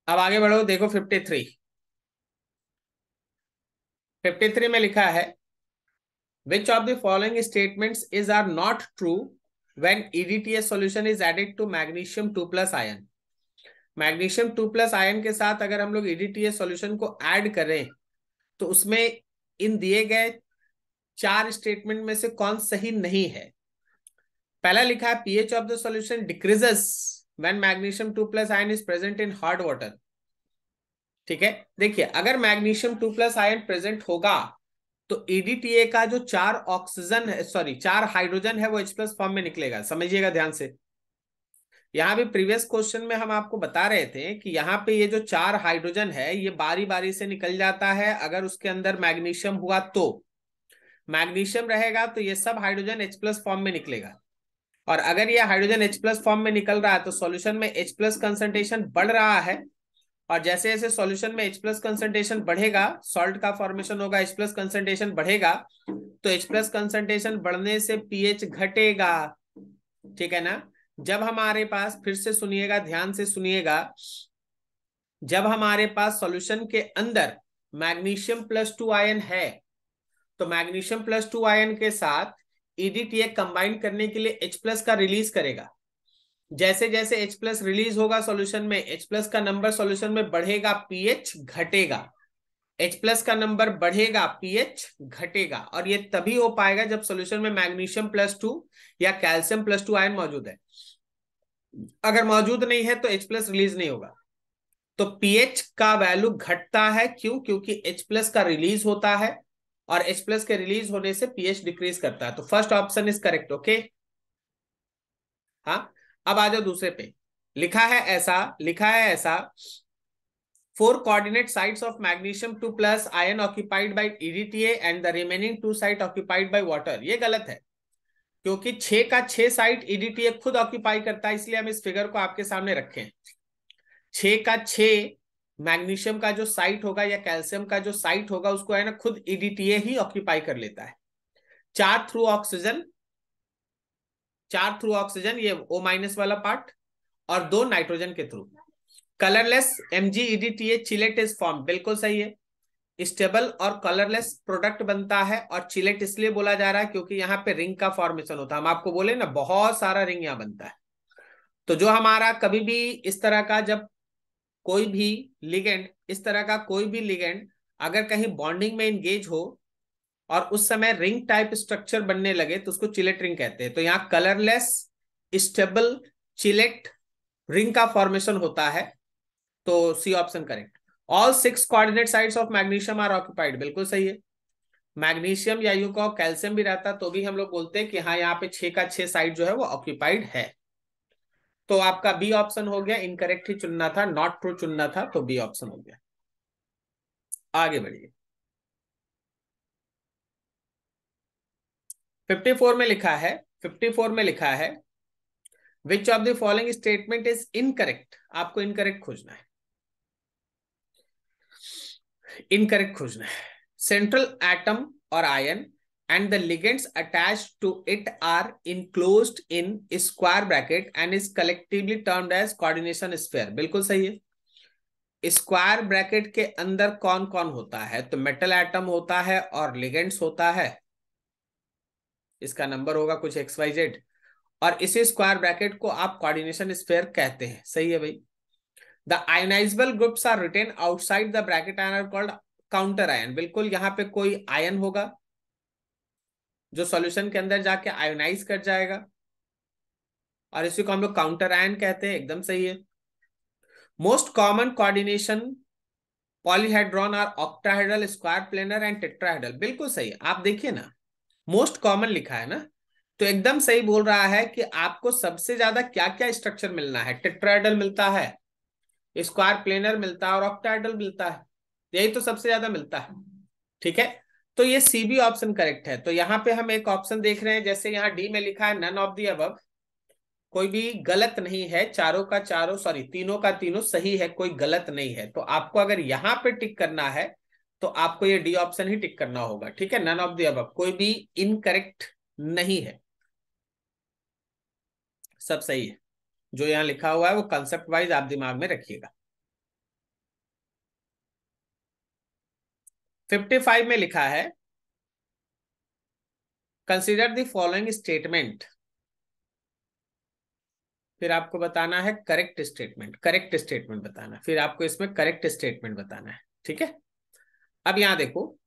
अब आगे बढ़ो, देखो 53 में लिखा है which of the following statements is or not true when EDTA solution is added to magnesium 2+ ion. Magnesium 2+ ion के साथ अगर हम लोग EDTA सॉल्यूशन को ऐड करें तो उसमें इन दिए गए 4 स्टेटमेंट में से कौन सही नहीं है। पहला लिखा है pH of the solution decreases when magnesium 2+ ion is present in hot water. ठीक है, देखिए अगर मैग्नीशियम 2+ आयन प्रेजेंट होगा तो EDTA का जो 4 ऑक्सीजन है, सॉरी 4 हाइड्रोजन है, वो H+ फॉर्म में निकलेगा। समझिएगा ध्यान से। यहाँ भी प्रीवियस क्वेश्चन में हम आपको बता रहे थे कि यहाँ पे ये जो 4 हाइड्रोजन है ये बारी बारी से निकल जाता है। अगर उसके अंदर मैग्नीशियम हुआ तो मैग्नीशियम रहेगा तो ये सब हाइड्रोजन H+ फॉर्म में निकलेगा। और अगर ये हाइड्रोजन H+ फॉर्म में निकल रहा है तो सॉल्यूशन में H+ कंसंट्रेशन बढ़ रहा है। और जैसे जैसे सॉल्यूशन में H+ कंसंट्रेशन बढ़ेगा, सॉल्ट का फॉर्मेशन होगा, H+ कंसंट्रेशन बढ़ेगा, तो H+ कंसंट्रेशन बढ़ने से pH घटेगा। ठीक है ना। जब हमारे पास, फिर से सुनिएगा, ध्यान से सुनिएगा, जब हमारे पास सॉल्यूशन के अंदर मैग्नीशियम +2 आयन है तो मैग्नीशियम +2 आयन के साथ EDTA कंबाइन करने के लिए H+ का रिलीज करेगा। जैसे जैसे H+ रिलीज होगा सॉल्यूशन में, H+ का नंबर सॉल्यूशन में बढ़ेगा, pH घटेगा। H+ का नंबर बढ़ेगा, pH घटेगा। और ये तभी हो पाएगा जब सॉल्यूशन में मैग्नीशियम +2 या कैल्शियम +2 आयन मौजूद है। अगर मौजूद नहीं है तो H+ रिलीज नहीं होगा। तो pH का वैल्यू घटता है। क्यों? क्योंकि H+ का रिलीज होता है और H+ के रिलीज होने से pH डिक्रीज करता है। तो first option is correct. Okay, हाँ। अब आ जाओ दूसरे पे। लिखा है ऐसा 4 coordinate sites of magnesium 2+ ion occupied by EDTA and the remaining 2 site occupied by water। ये गलत है, क्योंकि 6 का 6 साइट EDTA खुद ऑक्यूपाई करता है, इसलिए हम इस फिगर को आपके सामने रखे हैं। 6 का 6 मैग्नीशियम का जो साइट होगा या कैल्शियम का जो साइट होगा उसको है ना खुद EDTA ही ऑक्यूपाई कर लेता है। 4 थ्रू ऑक्सीजन, 4 थ्रू ऑक्सीजन, ये O- वाला पार्ट, और 2 नाइट्रोजन के through. Colourless MgEDTA chelate is form, बिल्कुल सही है। स्टेबल और कलरलेस प्रोडक्ट बनता है। और चिलेट इसलिए बोला जा रहा है क्योंकि यहाँ पे रिंग का फॉर्मेशन होता है। हम आपको बोले ना बहुत सारा रिंग यहाँ बनता है। तो जो हमारा कभी भी इस तरह का, जब कोई भी लिगेंड, इस तरह का कोई भी लिगेंड अगर कहीं बॉन्डिंग में इंगेज हो और उस समय रिंग टाइप स्ट्रक्चर बनने लगे तो उसको चिलेट रिंग कहते हैं। तो यहाँ कलरलेस स्टेबल चिलेट रिंग का फॉर्मेशन होता है। तो C option correct. All 6 coordinate sites of magnesium are occupied, बिल्कुल सही है। मैग्नीशियम या यूं कहो कैल्शियम भी रहता तो भी हम लोग बोलते हैं कि हाँ यहाँ पे 6 का 6 साइट जो है वो ऑक्यूपाइड है। तो आपका बी ऑप्शन हो गया, इनकरेक्ट ही चुनना था, नॉट ट्रू चुनना था, तो बी ऑप्शन हो गया। आगे बढ़िए। 54 में लिखा है 54 में लिखा है which of the following statement is incorrect. आपको इनकरेक्ट खोजना है, इनकरेक्ट खोजना है। सेंट्रल एटम और ion and the ligands attached to it are enclosed in square bracket and is collectively termed as coordination sphere। बिल्कुल सही है। स्क्वायर ब्रैकेट के अंदर कौन कौन होता है? तो मेटल एटम होता है और लिगेंड्स होता है। इसका नंबर होगा कुछ XYZ। और इसी स्क्वायर ब्रैकेट को आप कोऑर्डिनेशन स्फीयर कहते हैं। सही है भाई। The ionisable groups are written outside the bracket and are called counter ion. बिल्कुल, यहाँ पे कोई आयन होगा जो सॉल्यूशन के अंदर जाके आयोनाइज कर जाएगा और इसी को हम लोग काउंटर आयन कहते हैं। एकदम सही है। Most common coordination polyhedron are octahedral, square planar and tetrahedral. बिल्कुल सही है। आप देखिए ना, मोस्ट कॉमन लिखा है ना, तो एकदम सही बोल रहा है कि आपको सबसे ज्यादा क्या क्या स्ट्रक्चर मिलना है। टेट्राहेड्रल मिलता है, स्क्वायर प्लेनर मिलता है और ऑक्टाहेड्रल मिलता है। यही तो सबसे ज्यादा मिलता है। ठीक है, तो ये सी बी ऑप्शन करेक्ट है। तो यहाँ पे हम एक ऑप्शन देख रहे हैं, जैसे यहाँ डी में लिखा है नन ऑफ दी अबव, कोई भी गलत नहीं है, चारों का चारों, सॉरी तीनों का तीनों सही है, कोई गलत नहीं है। तो आपको अगर यहां पे टिक करना है तो आपको ये डी ऑप्शन ही टिक करना होगा। ठीक है, नन ऑफ द अबव, कोई भी इनकरेक्ट नहीं है, सब सही है। जो यहाँ लिखा हुआ है वो कंसेप्ट वाइज आप दिमाग में रखिएगा। 55 में लिखा है कंसिडर द फॉलोइंग स्टेटमेंट। फिर आपको बताना है करेक्ट स्टेटमेंट, करेक्ट स्टेटमेंट बताना, फिर आपको इसमें करेक्ट स्टेटमेंट बताना है, ठीक है। अब यहां देखो,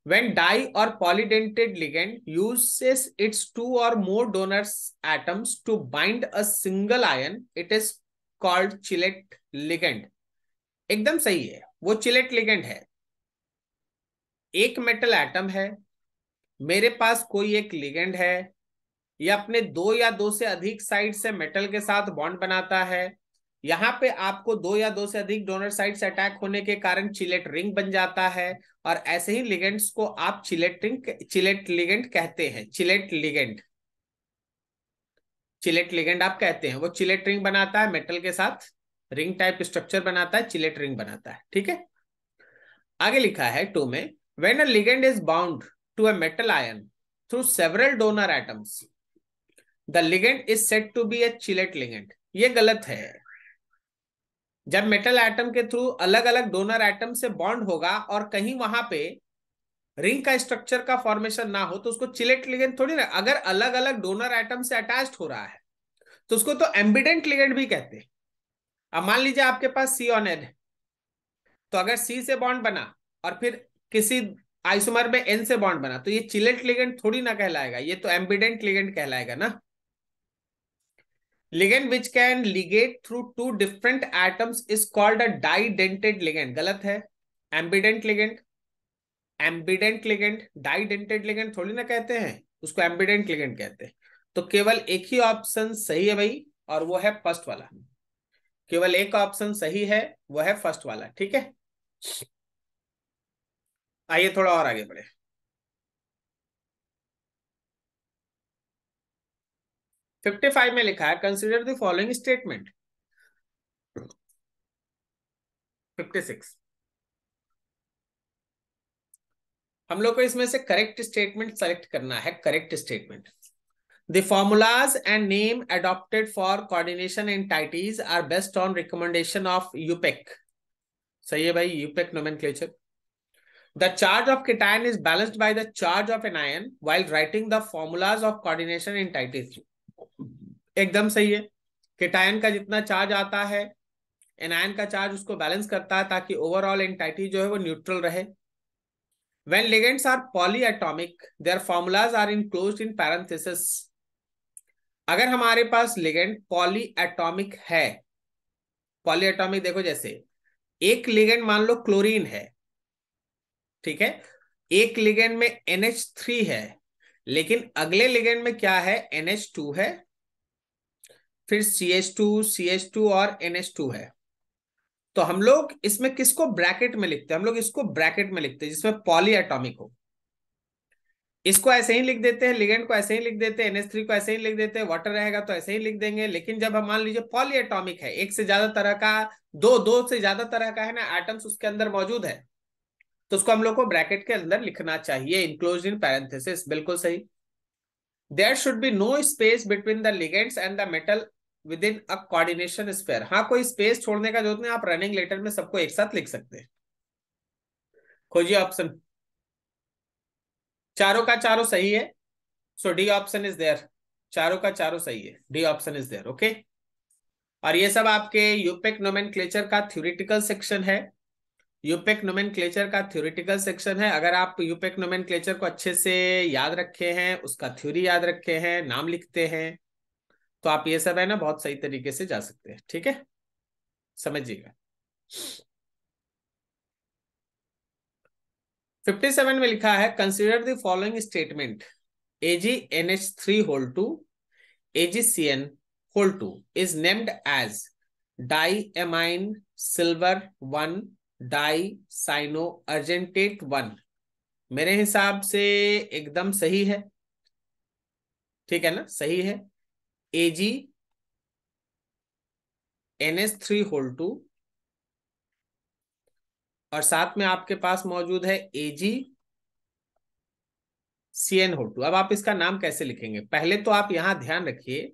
when di or polydentate ligand uses its two or more donors atoms to bind a single ion, it is called chillet ligand। एकदम सही है, वो चिलेट लिगेंड है। एक मेटल एटम है, मेरे पास कोई एक लिगेंड है, ये अपने दो या दो से अधिक साइड से मेटल के साथ बॉन्ड बनाता है। यहां पे आपको दो या दो से अधिक डोनर साइड से अटैक होने के कारण चिलेट रिंग बन जाता है। और ऐसे ही लिगेंड्स को आप चिलेट रिंग, चिलेट लिगेंड कहते हैं। चिलेट लिगेंड, चिलेट लिगेंड आप कहते हैं। वो चिलेट रिंग बनाता है मेटल के साथ, रिंग टाइप स्ट्रक्चर बनाता है, चिलेट रिंग बनाता है, ठीक है। आगे लिखा है 2 में, when a ligand is bound to a metal ion through several donor atoms the ligand is said to be a chelate ligand. ये गलत है। जब मेटल एटम के थ्रू अलग अलग डोनर एटम से बॉन्ड होगा और कहीं वहां पे रिंग का स्ट्रक्चर का फॉर्मेशन ना हो तो उसको चिलेट लिगेंड थोड़ी ना। अगर अलग अलग डोनर एटम से अटैच्ड हो रहा है तो उसको तो एम्बिडेंट लिगेंड भी कहते हैं। अब मान लीजिए आपके पास सी ऑन एन है, तो अगर सी से बॉन्ड बना और फिर किसी आइसोमर में एन से बॉन्ड बना तो ये चिलेट लिगेंड थोड़ी ना कहलाएगा, ये तो एम्बिडेंट लिगेंड कहलाएगा ना। ligand which can ligate through two different atoms is called a didentate ligand। गलत है, ambient ligand. Ambient ligand, डाइडेंटेड ligand थोड़ी ना कहते हैं, उसको एम्बिडेंट लिगेंड कहते हैं। तो केवल एक ही ऑप्शन सही है भाई, और वो है फर्स्ट वाला। केवल एक ऑप्शन सही है, वो है फर्स्ट वाला, ठीक है। आइए थोड़ा और आगे बढ़े। 55 में लिखा है कंसिडर द फॉलोइंग स्टेटमेंट। 56, हम लोग को इसमें से करेक्ट स्टेटमेंट सेलेक्ट करना है। Correct statement, the formulas and name adopted for coordination entities are based on recommendation of UPEC। सही है भाई, यूपेक nomenclature। The charge of cation is balanced by the charge of an ion while writing the formulas of coordination entities। एकदम सही है। Cation का जितना charge आता है, एनायन का चार्ज उसको बैलेंस करता है ताकि ओवरऑल एंटाइटी जो है वो न्यूट्रल रहे। When ligands are polyatomic, their formulas are enclosed in parentheses। अगर हमारे पास लिगेंड पॉली एटॉमिक है, पॉली एटॉमिक देखो, जैसे एक लिगेंड मान लो क्लोरीन है, ठीक है, एक लिगेंड में NH3 है, लेकिन अगले लिगेंड में क्या है, NH2 है, फिर CH2 और NH2 है। तो हम लोग इसमें किसको ब्रैकेट में लिखते हैं, हम लोग इसको ब्रैकेट में लिखते हैं जिसमें पॉली एटॉमिक हो। इसको ऐसे ही लिख देते हैं, लिगेंड को ऐसे ही लिख देते हैं, NH3 को ऐसे ही लिख देते हैं, वाटर रहेगा तो ऐसे ही लिख देंगे। लेकिन जब हम मान लीजिए पॉली एटॉमिक है, एक से ज्यादा तरह का, दो से ज्यादा तरह का है ना एटम्स उसके अंदर मौजूद है, तो उसको हम लोग को ब्रैकेट के अंदर लिखना चाहिए, इंक्लोज्ड इन पैरेंथेसिस। बिल्कुल सही। There should be no space between the ligands and the metal within a coordination sphere. हाँ, कोई स्पेस छोड़ने का जरूरत नहीं, आप रनिंग लेटर में सबको एक साथ लिख सकते हैं। खोजिए ऑप्शन, चारों का चारों सही है, so D option is there. चारों का चारों सही है, D option is there, okay. और ये सब आपके यूपेक नोमेनक्लेचर का थ्योरेटिकल सेक्शन है। यूपेक नोमेनक्लेचर का थ्योरेटिकल सेक्शन है। अगर आप यूपेक नोमेनक्लेचर को अच्छे से याद रखे हैं, उसका थ्योरी याद रखे हैं, नाम लिखते हैं, तो आप ये सब है ना बहुत सही तरीके से जा सकते हैं, ठीक है, समझिएगा। 57 में लिखा है consider the following statement. AgNH3 AgCN is named as diamine silver 1 dicyanoargentate 1। मेरे हिसाब से एकदम सही है, ठीक है ना, सही है। AgNH3 और साथ में आपके पास मौजूद है AgCN। अब आप इसका नाम कैसे लिखेंगे, पहले तो आप यहां ध्यान रखिए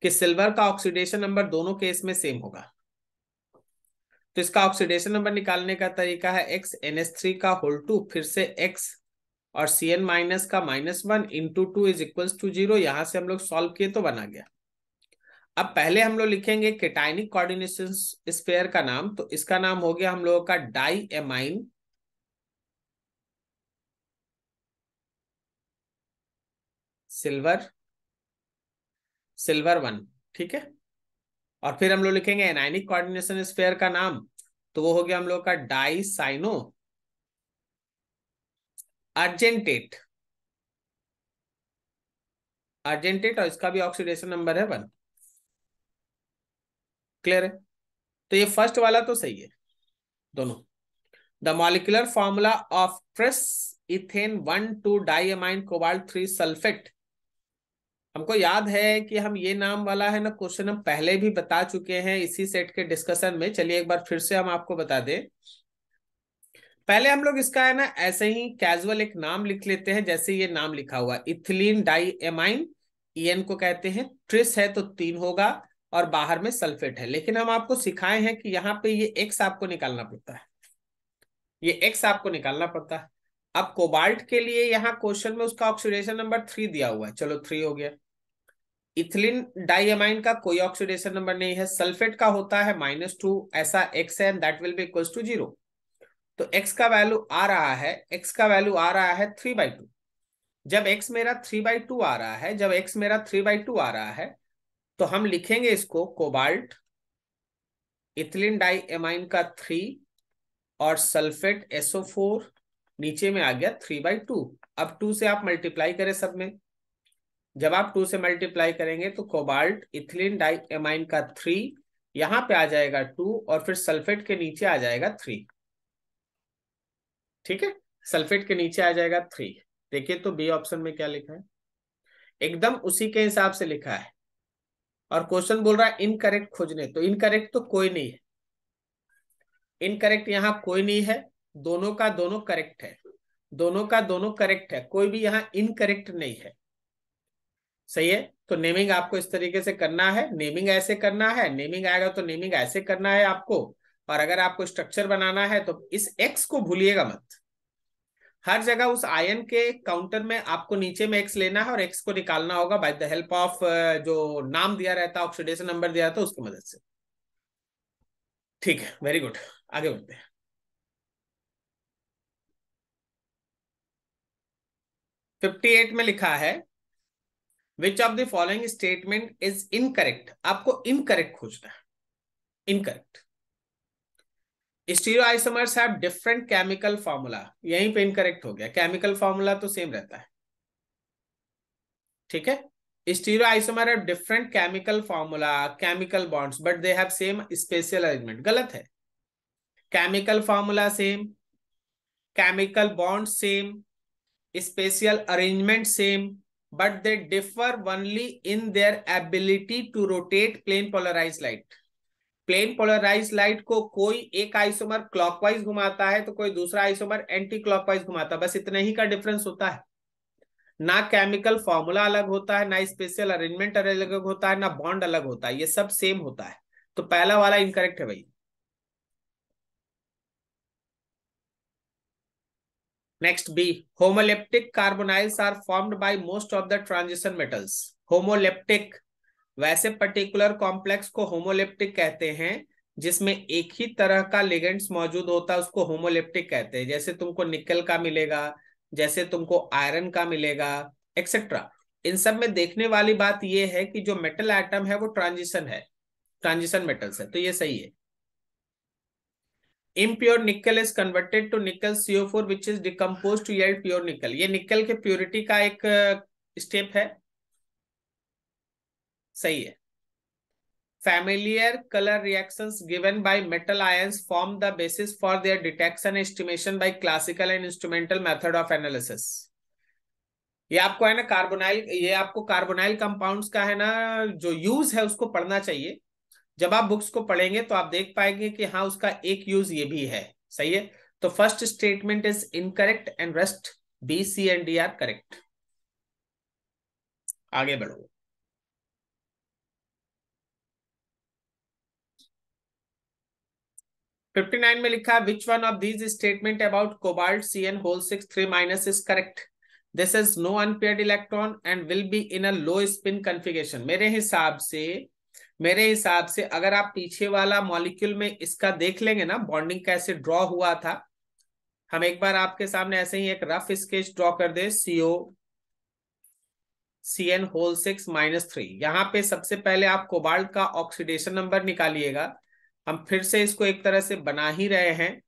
कि सिल्वर का ऑक्सीडेशन नंबर दोनों केस में सेम होगा। तो इसका ऑक्सीडेशन नंबर निकालने का तरीका है XNH3 का होल टू, फिर से X और Cn माइनस का -1 इंटू 2 इज इक्वल्स टू 0। यहां से हम लोग सॉल्व किए तो बना गया। अब पहले हम लोग लिखेंगे केटाइनिक कोऑर्डिनेशन स्पेयर का नाम, तो इसका नाम हो गया हम लोगों का डाई एमाइन सिल्वर सिल्वर 1, ठीक है। और फिर हम लोग लिखेंगे एनाइनिक कोऑर्डिनेशन स्पेयर का नाम, तो वो हो गया हम लोग का डाई साइनो अर्जेंटेट अर्जेंटेट, और इसका भी ऑक्सीडेशन नंबर है 1। क्लियर है? तो ये फर्स्ट वाला तो सही है दोनों। The molecular formula of tris ethane 1,2 diamine cobalt 3 sulphate. हमको याद है कि हम ये नाम वाला है ना क्वेश्चन हम पहले भी बता चुके हैं इसी सेट के डिस्कशन में। चलिए एक बार फिर से हम आपको बता दें। पहले हम लोग इसका है ना ऐसे ही कैजुअल एक नाम लिख लेते हैं, जैसे ये नाम लिखा हुआ इथिलीन डाइएमाइन, ईएन को कहते हैं, ट्रिस है तो 3 होगा और बाहर में सल्फेट है। लेकिन हम आपको सिखाए हैं कि यहाँ पे ये एक्स आपको निकालना पड़ता है, ये एक्स आपको निकालना पड़ता है। अब कोबाल्ट के लिए यहाँ क्वेश्चन में उसका ऑक्सीडेशन नंबर 3 दिया हुआ है, चलो 3 हो गया। इथिलीन डाइएमाइन का कोई ऑक्सीडेशन नंबर नहीं है, सल्फेट का होता है -2, ऐसा एक्स है, that will be equals to 0। तो x का वैल्यू आ रहा है, x का वैल्यू आ रहा है 3/2। जब x मेरा 3/2 आ रहा है, जब x मेरा 3/2 आ रहा है, तो हम लिखेंगे इसको कोबाल्ट इथिलीन डाइएमाइन का 3 और सल्फेट SO4 नीचे में आ गया 3/2। अब 2 से आप मल्टीप्लाई करें सब में, जब आप 2 से मल्टीप्लाई करेंगे तो कोबाल्ट इथिलीन डाइएमाइन का 3 यहां पे आ जाएगा 2 और फिर सल्फेट के नीचे आ जाएगा 3, ठीक है। सल्फेट के नीचे आ जाएगा 3। देखिए तो बी ऑप्शन में क्या लिखा है, एकदम उसी के हिसाब से लिखा है। और क्वेश्चन बोल रहा है इनकरेक्ट खोजने, तो इनकरेक्ट तो कोई नहीं है, इनकरेक्ट यहाँ कोई नहीं है, दोनों का दोनों करेक्ट है, दोनों का दोनों करेक्ट है, कोई भी यहाँ इनकरेक्ट नहीं है। सही है। तो नेमिंग आपको इस तरीके से करना है, नेमिंग ऐसे करना है, नेमिंग आएगा तो नेमिंग ऐसे करना है आपको। और अगर आपको स्ट्रक्चर बनाना है तो इस एक्स को भूलिएगा मत, हर जगह उस आयन के काउंटर में आपको नीचे में एक्स लेना है और एक्स को निकालना होगा बाय द हेल्प ऑफ जो नाम दिया रहता है, ऑक्सीडेशन नंबर दिया रहता है उसकी मदद से। ठीक है, वेरी गुड, आगे बढ़ते हैं। 58 में लिखा है which of the following statement is incorrect. आपको इनकरेक्ट खोजना है, incorrect. Stereoisomers have different chemical formula, यहीं पे इनकरेक्ट हो गया, केमिकल फार्मूला तो सेम रहता है, ठीक है। Stereoisomer have different chemical formula, chemical bonds, but they have same spatial arrangement, गलत है। Chemical formula same, chemical bond same, spatial arrangement same, but they differ only in their ability to rotate plane polarise light. Plane polarise light को कोई एक isomer clockwise घुमाता है तो कोई दूसरा आइसोमर एंटी क्लॉकवाइज घुमाता है, बस इतने ही का डिफरेंस होता है। ना केमिकल फॉर्मूला अलग होता है, ना स्पेशल अरेंजमेंट अलग होता है, ना बॉन्ड अलग होता है, ये सब सेम होता है। तो पहला वाला इनकरेक्ट है भाई। Next B, homoleptic carbonyls are formed by most of the transition metals. Homoleptic, वैसे पर्टिकुलर कॉम्प्लेक्स को होमोलेप्टिक कहते हैं जिसमें एक ही तरह का लिगेंड्स मौजूद होता है, उसको होमोलेप्टिक कहते हैं। जैसे तुमको निकल का मिलेगा, जैसे तुमको आयरन का मिलेगा, एक्सेट्रा। इन सब में देखने वाली बात यह है कि जो मेटल एटम है वो ट्रांजिशन है, ट्रांजिशन मेटल्स है, तो ये सही है। impure nickel is converted to nickel CO4 which is decomposed to yield pure nickel। ये निकल के प्योरिटी का एक स्टेप है, सही है। Familiar color reactions given by metal ions form the basis for their detection and estimation by classical and instrumental method of analysis। ये आपको है ना कार्बोनाइल, ये आपको कार्बोनाइल कंपाउंड्स का है ना जो यूज है उसको पढ़ना चाहिए। जब आप बुक्स को पढ़ेंगे तो आप देख पाएंगे कि हाँ उसका एक यूज ये भी है, सही है। तो first statement is incorrect and rest B C and D are correct. आगे बढ़ो। 59 में लिखा है which one of these statement about cobalt Cn whole 6 3 minus is correct, this is no unpaired electron and will be in a low spin configuration. मेरे हिसाब से अगर आप पीछे वाला मॉलिक्यूल में इसका देख लेंगे ना बॉन्डिंग कैसे ड्रॉ हुआ था, हम एक बार आपके सामने ऐसे ही एक रफ स्केच ड्रॉ कर दे, Cn होल 6 माइनस 3। यहाँ पे सबसे पहले आप कोबाल्ट का ऑक्सीडेशन नंबर निकालिएगा। हम फिर से इसको एक तरह से बना ही रहे हैं,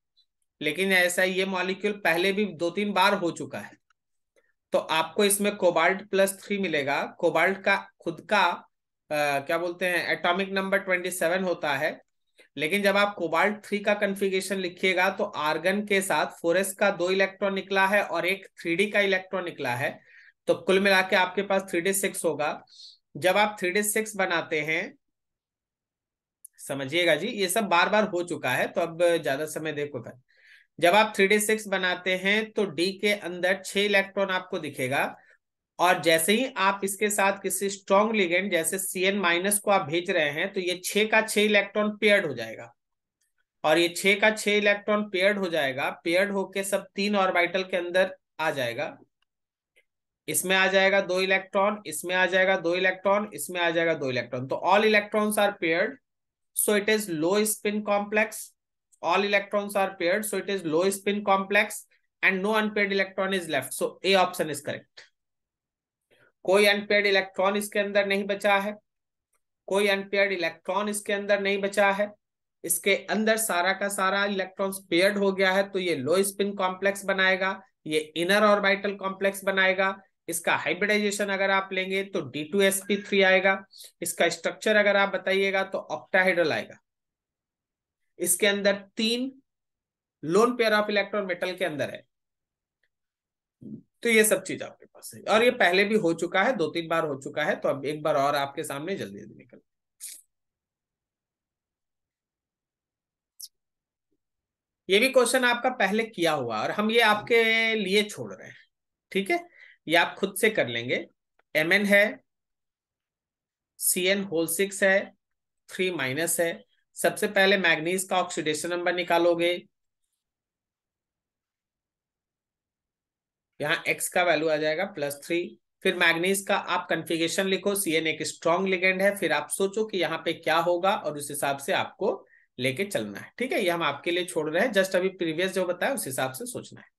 लेकिन ऐसा ये मॉलिक्यूल पहले भी 2-3 बार हो चुका है, तो आपको इसमें कोबाल्ट +3 मिलेगा। कोबाल्ट का खुद का क्या बोलते हैं एटॉमिक नंबर 27 होता है, लेकिन जब आप कोबाल्ट 3 का कन्फिगरेशन लिखिएगा तो आर्गन के साथ 4s का 2 इलेक्ट्रॉन निकला है और एक 3d का इलेक्ट्रॉन निकला है, तो कुल मिला के आपके पास 3d6 होगा। जब आप 3d6 बनाते हैं, समझिएगा जी ये सब बार बार हो चुका है तो अब ज्यादा समय देखो कर। जब आप 3d6 बनाते हैं तो डी के अंदर 6 इलेक्ट्रॉन आपको दिखेगा, और जैसे ही आप इसके साथ किसी स्ट्रॉन्ग लिगेंड जैसे Cn माइनस को आप भेज रहे हैं तो ये 6 का 6 इलेक्ट्रॉन पेयर्ड हो जाएगा, और ये 6 का 6 इलेक्ट्रॉन पेयर्ड हो जाएगा, पेयर्ड होके सब 3 ऑर्बिटल के अंदर आ जाएगा। इसमें आ जाएगा 2 इलेक्ट्रॉन, इसमें आ जाएगा 2 इलेक्ट्रॉन, इसमें आ जाएगा 2 इलेक्ट्रॉन, तो all electrons are paired, so it is low spin complex. All electrons are paired, so it is low spin complex and no unpaired electron is left, so A option is correct. कोई unpaired electron इसके अंदर नहीं बचा है, कोई unpaired electron इसके अंदर नहीं बचा है, इसके अंदर सारा का सारा इलेक्ट्रॉन्स पेयर्ड हो गया है, तो ये लो स्पिन कॉम्प्लेक्स बनाएगा, ये इनर ऑर्बिटल कॉम्प्लेक्स बनाएगा। इसका हाइब्रिडाइजेशन अगर आप लेंगे तो D2sp3 आएगा, इसका स्ट्रक्चर अगर आप बताइएगा तो ऑक्टाहेड्रल आएगा। इसके अंदर 3 lone pair of electron metal के अंदर है, तो ये सब चीज आपके पास है, और ये पहले भी हो चुका है, 2-3 बार हो चुका है, तो अब एक बार और आपके सामने जल्दी जल्दी निकल। ये भी क्वेश्चन आपका पहले किया हुआ और हम ये आपके लिए छोड़ रहे हैं, ठीक है, ये आप खुद से कर लेंगे। Mn है, Cn होल 6 है, 3 माइनस है। सबसे पहले मैग्नीज का ऑक्सीडेशन नंबर निकालोगे, यहाँ x का वैल्यू आ जाएगा +3। फिर मैग्नीज का आप कन्फिगरेशन लिखो, Cn एक स्ट्रॉन्ग लिगेंड है, फिर आप सोचो कि यहाँ पे क्या होगा और उस हिसाब से आपको लेके चलना है, ठीक है, ये हम आपके लिए छोड़ रहे हैं, जस्ट अभी प्रीवियस जो बताया उस हिसाब से सोचना है।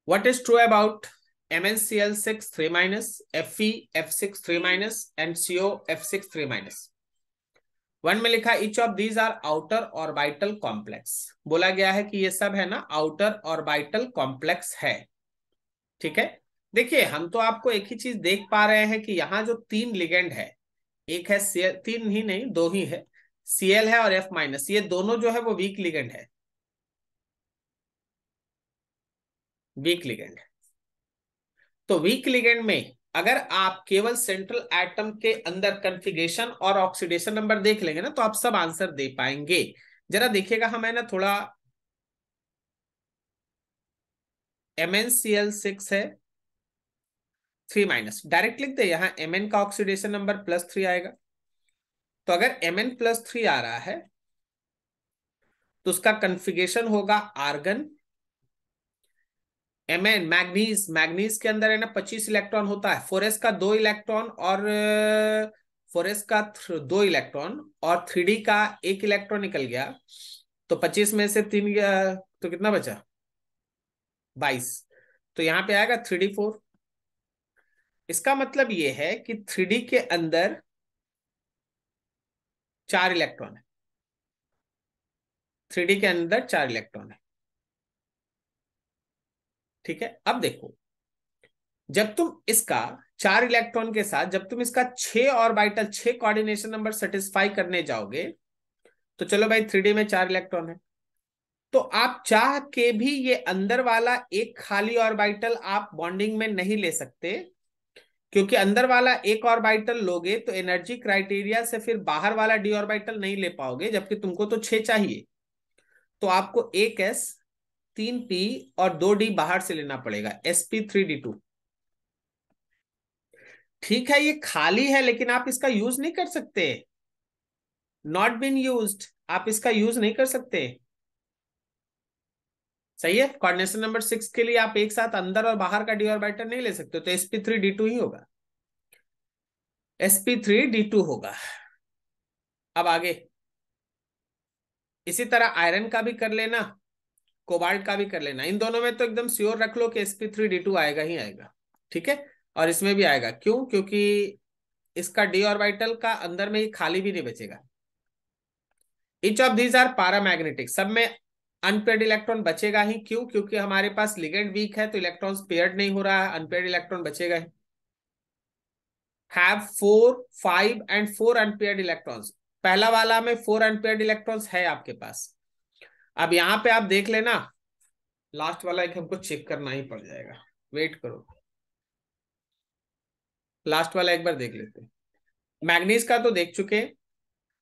What is true about MnCl6 3 minus, Fe F6 3 minus and CO F6 3 minus? 1 में लिखा each of these are outer orbital complex, बोला गया है कि ये सब है ना आउटर ऑर्बिटल कॉम्प्लेक्स है, ठीक है। देखिए हम तो आपको एक ही चीज देख पा रहे हैं कि यहाँ जो 3 लिगेंड है, एक है Cl, 3 ही नहीं 2 ही है, Cl है और F माइनस, ये दोनों जो है वो वीक लिगेंड है, वीक लिगेंड। तो वीक लिगेंड में अगर आप केवल सेंट्रल एटम के अंदर कन्फिगरेशन और ऑक्सीडेशन नंबर देख लेंगे ना तो आप सब आंसर दे पाएंगे। जरा देखिएगा, हमें ना थोड़ा MnCl6 है 3 माइनस, डायरेक्ट लिख दे, यहाँ Mn का ऑक्सीडेशन नंबर +3 आएगा, तो अगर Mn +3 आ रहा है तो उसका कन्फिगरेशन होगा आर्गन। Mn मैग्नीज, मैग्नीज के अंदर है ना 25 इलेक्ट्रॉन होता है, 4s का 2 इलेक्ट्रॉन और 4s का 2 इलेक्ट्रॉन और 3d का 1 इलेक्ट्रॉन निकल गया, तो 25 में से 3 गया तो कितना बचा 22, तो यहाँ पे आएगा 3d4। इसका मतलब ये है कि 3d के अंदर 4 इलेक्ट्रॉन है, 3d के अंदर 4 इलेक्ट्रॉन है, ठीक है। अब देखो जब तुम इसका 4 इलेक्ट्रॉन के साथ जब तुम इसका 6 ऑर्बिटल 6 कोऑर्डिनेशन नंबर सेटिस्फाई करने जाओगे, तो चलो भाई 3d में 4 इलेक्ट्रॉन है, तो आप चाह के भी ये अंदर वाला एक खाली ऑर्बिटल आप बॉन्डिंग में नहीं ले सकते, क्योंकि अंदर वाला एक ऑर्बिटल लोगे तो एनर्जी क्राइटेरिया से फिर बाहर वाला डी ऑर्बिटल नहीं ले पाओगे, जबकि तुमको तो 6 चाहिए, तो आपको 1s 3p और 2d बाहर से लेना पड़ेगा, sp3d2। ठीक है, ये खाली है लेकिन आप इसका यूज नहीं कर सकते, नॉट बीन यूज्ड, आप इसका यूज नहीं कर सकते। सही है, कोऑर्डिनेशन नंबर 6 के लिए आप एक साथ अंदर और बाहर का डी ऑर्बिटल नहीं ले सकते, तो sp3d2 ही होगा, sp3d2 होगा। अब आगे इसी तरह आयरन का भी कर लेना, कोबाल्ट का भी कर लेना, इन दोनों में तो एकदम श्योर रख लो कि sp3d2 आएगा ही आएगा। ठीक है, और इसमें भी आएगा, क्यों? क्योंकि इसका डी ऑर्बिटल का अंदर में ही खाली भी नहीं बचेगा। इच ऑफ दीज आर पारामैग्नेटिक, सब में अनपेयर्ड इलेक्ट्रॉन बचेगा ही, क्यों? क्योंकि हमारे पास लिगेंड वीक है तो इलेक्ट्रॉन्स पेयर्ड नहीं हो रहा है, अनपेयर्ड इलेक्ट्रॉन बचेगा ही। हैव 4, 5 एंड 4 अनपेयर्ड इलेक्ट्रॉन्स, पहला वाला में 4 अनपेयर्ड इलेक्ट्रॉन्स है आपके पास। अब यहां पे आप देख लेना, लास्ट वाला एक हमको चेक करना ही पड़ जाएगा, वेट करो, लास्ट वाला एक बार देख लेते हैं। मैग्नीज का तो देख चुके हैं,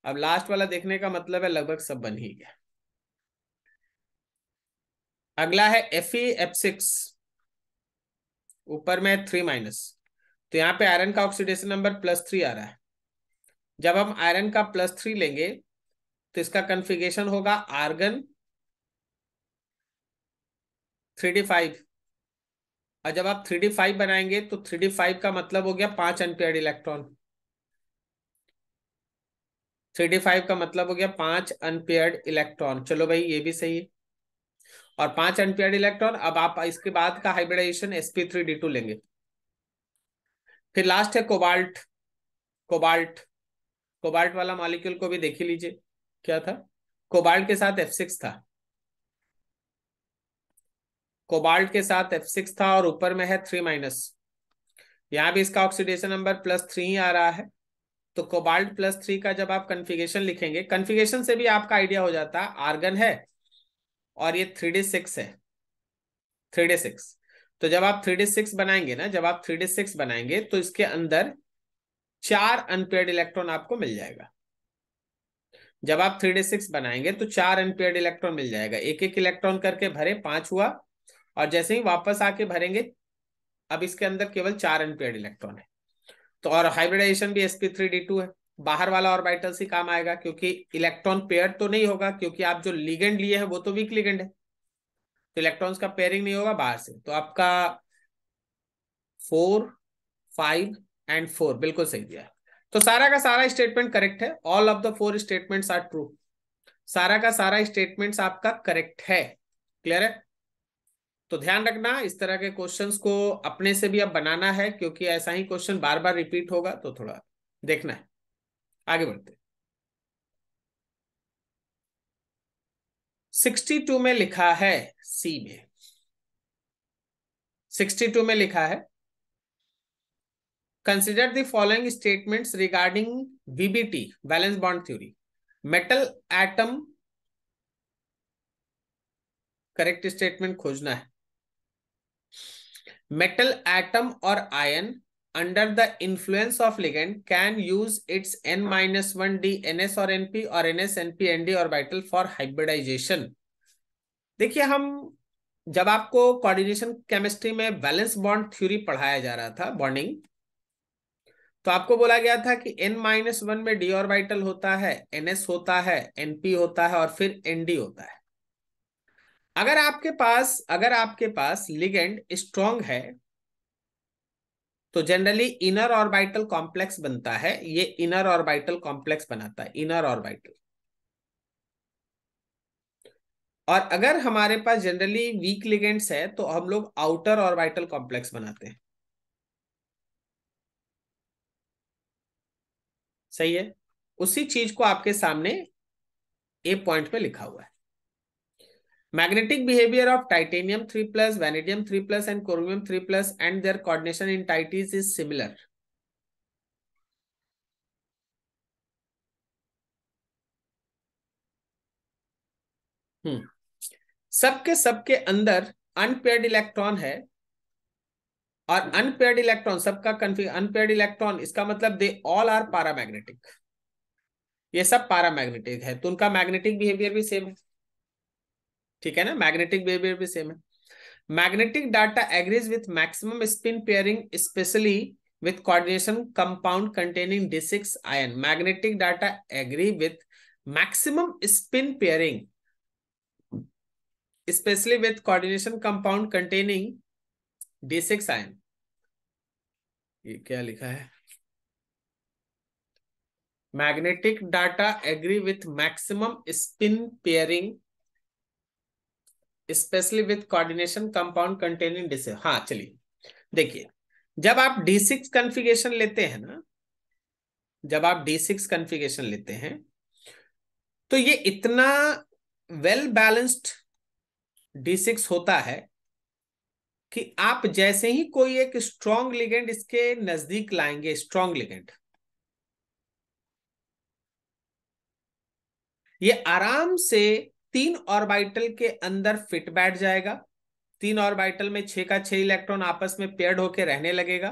अब लास्ट वाला देखने का मतलब है लगभग सब बन ही गया। अगला है Fe F6, ऊपर में 3-, तो यहाँ पे आयरन का ऑक्सीडेशन नंबर +3 आ रहा है। जब हम आयरन का +3 लेंगे तो इसका कन्फिगरेशन होगा आर्गन 3d5, और जब आप 3d5 बनाएंगे तो 3d5 का मतलब हो गया 5 अनपेयर्ड इलेक्ट्रॉन, 3d5 का मतलब हो गया 5 अनपेयर्ड इलेक्ट्रॉन। चलो भाई ये भी सही है, और 5 अनपेयर्ड इलेक्ट्रॉन। अब आप इसके बाद का हाइब्रिडाइजेशन sp3d2 लेंगे। फिर लास्ट है कोबाल्ट, कोबाल्ट, कोबाल्ट वाला मॉलिक्यूल को भी देख ही लीजिए, क्या था? कोबाल्ट के साथ F6 था, कोबाल्ट के साथ F6 था, और ऊपर में है 3-, यहां भी इसका ऑक्सीडेशन नंबर +3 ही आ रहा है। तो कोबाल्ट +3 का जब आप कन्फिगरेशन लिखेंगे, कन्फिगरेशन से भी आपका आइडिया हो जाता है, आर्गन है और ये 3d6 है, 3d6। तो जब आप 3d6 बनाएंगे ना, जब आप 3d6 बनाएंगे तो इसके अंदर 4 अनपेयर्ड इलेक्ट्रॉन आपको मिल जाएगा। जब आप 3d6 बनाएंगे तो 4 अनपेयर्ड इलेक्ट्रॉन मिल जाएगा, एक एक इलेक्ट्रॉन करके भरे, 5 हुआ, और जैसे ही वापस आके भरेंगे, अब इसके अंदर केवल 4 अनपेयर्ड इलेक्ट्रॉन है। तो और हाइब्रिडाइजेशन भी sp3d2 है, बाहर वाला ऑर्बिटल से काम आएगा, क्योंकि इलेक्ट्रॉन पेयर तो नहीं होगा, क्योंकि आप जो लिगेंड लिए हैं वो तो वीक लिगेंड है, तो इलेक्ट्रॉन्स का पेयरिंग नहीं होगा बाहर से। तो आपका 4, 5 एंड 4 बिल्कुल सही दिया है। तो सारा का सारा स्टेटमेंट करेक्ट है, all of the 4 statements are true, सारा का सारा स्टेटमेंट्स आपका करेक्ट है। क्लियर है? तो ध्यान रखना, इस तरह के क्वेश्चंस को अपने से भी अब बनाना है, क्योंकि ऐसा ही क्वेश्चन बार बार रिपीट होगा, तो थोड़ा देखना है। आगे बढ़ते। 62 में लिखा है, सी में 62 में लिखा है, consider the following statements regarding VBT, valence bond theory. Metal atom, correct statement खोजना है। मेटल एटम और ion under the influence of ligand can use its n-1d ns और np और ns np nd orbital for hybridisation. देखिए, हम जब आपको coordination chemistry में वैलेंस बॉन्ड थ्योरी पढ़ाया जा रहा था, बॉन्डिंग, तो आपको बोला गया था कि n-1 में d ऑर्बिटल होता है, ns होता है, np होता है, और फिर nd होता है। अगर आपके पास लिगेंड स्ट्रांग है तो जनरली इनर ऑर्बिटल कॉम्प्लेक्स बनता है, ये इनर ऑर्बिटल कॉम्प्लेक्स बनाता है, इनर ऑर्बिटल। और अगर हमारे पास जनरली वीक लिगेंड्स है तो हम लोग आउटर ऑर्बिटल कॉम्प्लेक्स बनाते हैं। सही है, उसी चीज को आपके सामने ए पॉइंट पे लिखा हुआ है। Magnetic behaviour of titanium 3+, vanadium 3+, and chromium 3+, and their coordination entities is similar. सबके सबके अंदर अनपेयर्ड इलेक्ट्रॉन है, और अनपेयर्ड इलेक्ट्रॉन सबका अनपेयर्ड इलेक्ट्रॉन, इसका मतलब दे ऑल आर पारामैग्नेटिक, ये सब पारामैग्नेटिक है, तो उनका मैग्नेटिक बिहेवियर भी सेम है। ठीक है ना, मैग्नेटिक बिहेवियर भी सेम है। Magnetic data agrees with maximum spin pairing, specially with coordination compound containing d6 ion. Magnetic data agree with maximum spin pairing, especially with coordination compound containing d6 ion. ये क्या लिखा है? Magnetic data agree with maximum spin pairing, especially with coordination compound containing d6. हाँ चलिए देखिए, जब आप d6 configuration लेते हैं ना, जब आप d6 कॉन्फ़िगरेशन लेते हैं तो ये इतना वेल बैलेंस्ड d6 होता है कि आप जैसे ही कोई एक स्ट्रॉन्ग लिगेंड इसके नजदीक लाएंगे, स्ट्रॉन्ग लिगेंड, ये आराम से 3 ऑर्बिटल के अंदर फिट बैठ जाएगा। 3 ऑर्बिटल में 6 का 6 इलेक्ट्रॉन आपस में पेयर्ड होकर रहने लगेगा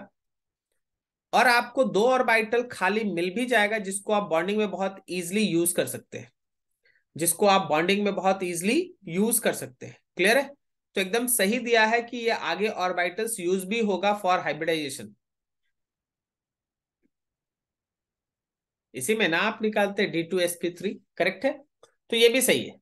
और आपको 2 ऑर्बिटल खाली मिल भी जाएगा, जिसको आप बॉन्डिंग में बहुत इजीली यूज कर सकते हैं, जिसको आप बॉन्डिंग में बहुत इजीली यूज कर सकते हैं। क्लियर है? तो एकदम सही दिया है कि ये आगे ऑर्बिटल्स यूज भी होगा फॉर हाइब्रिडाइजेशन। इसी में ना आप निकालते D2sp3, करेक्ट है, तो ये भी सही है।